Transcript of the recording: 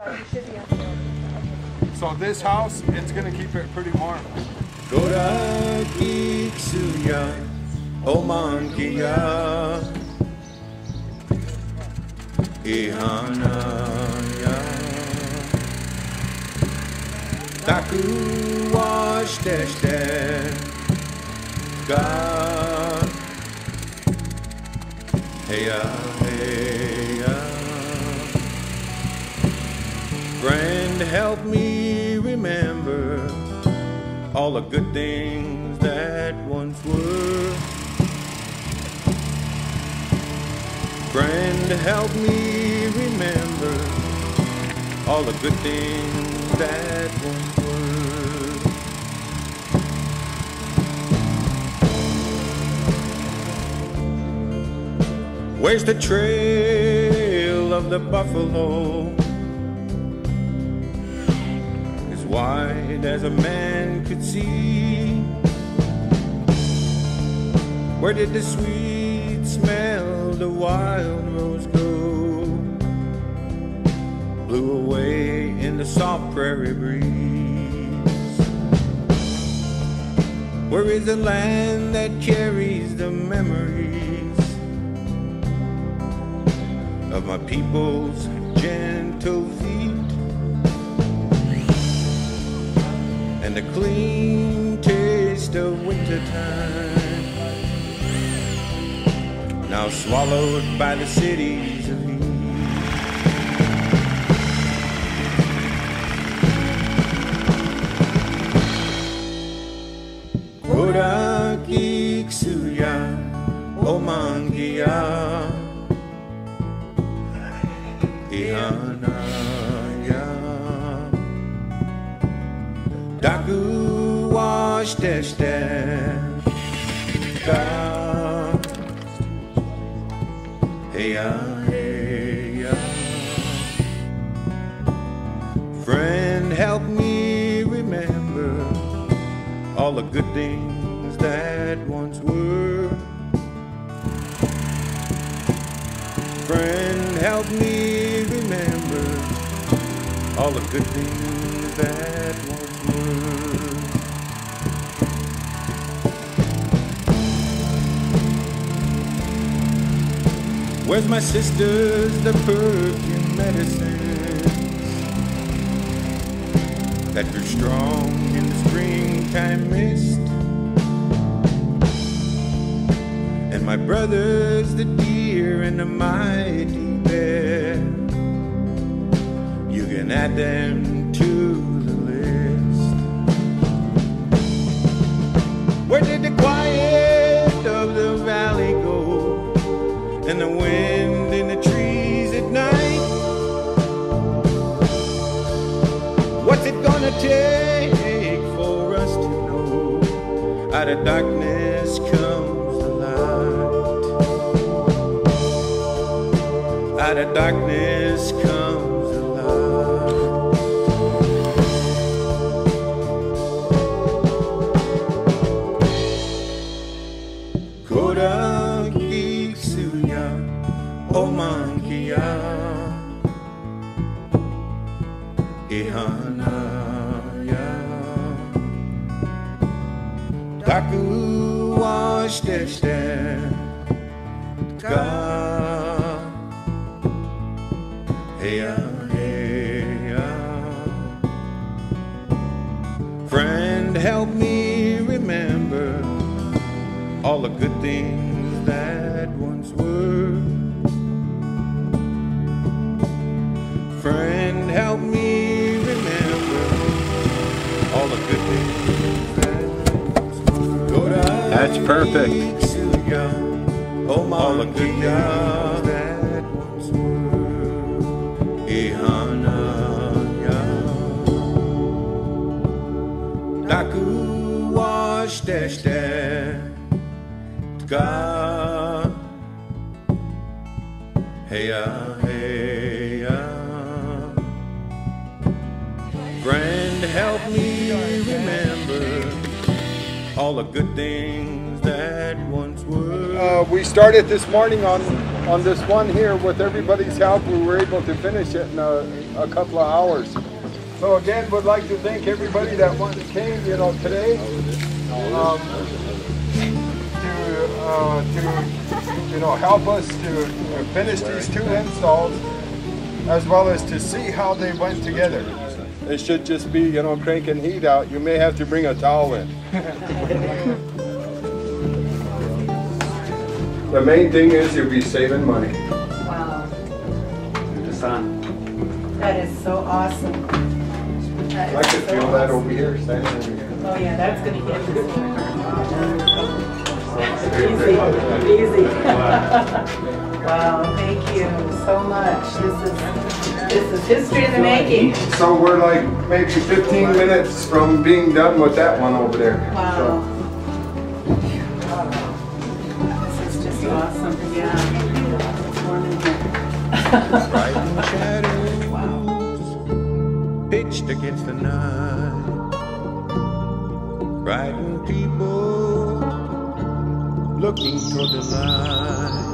So this house, it's gonna keep it pretty warm. Gora Kiksuya, Omankia, Ihanaya, Taku Washteshte, Ga, Heya, Heya. Friend, help me remember all the good things that once were. Friend, help me remember all the good things that once were. Where's the trail of the buffalo? As wide as a man could see. Where did the sweet smell the wild rose go? Blew away in the soft prairie breeze. Where is the land that carries the memories of my people's gentle feet and the clean taste of wintertime, now swallowed by the cities of heat? Gora Kiksuya, Omangia, Ihanaya, Daku Washteshte, Ga, Heya, Heya. Friend, help me remember all the good things that once were. Friend, help me remember all the good things that once were. Where's my sisters, the perfume medicines that grew strong in the springtime mist? And my brothers, the deer and the mighty bear, you can add them to the list. Where did the quiet of the valley go, and the wind in the trees at night? What's it gonna take for us to know out of darkness comes the light? Out of darkness comes the light. Koda Kiksuya, Omankia, Ihanaya, Daku Washteshte, Ga, Heya, Heya. Friend, help me remember all the good things that once were. Friend, help me remember all the good things that once were. That's perfect. All the good things that once were. Ihanaya, Daku Washteshte, Ga, Heya, Heya. Friend, help me remember all the good things that once were. We started this morning on on this one here, with everybody's help, we were able to finish it in a couple of hours. So again, would like to thank everybody that came, you know, today to you know, help us to finish these 2 installs, as well as to see how they went together. It should just be, you know, cranking heat out. You may have to bring a towel in. The main thing is you'll be saving money. Wow. The sun. That is so awesome. That is I could so feel that awesome. over here, standing over here. Oh yeah, that's going to get easy. Wow, thank you so much. This is history in the making. So we're like maybe 15 minutes from being done with that one over there. Wow. So. This is just awesome. Yeah. It's warm in here. Frightened shadows Wow. pitched against the night. Frightened people looking toward the light.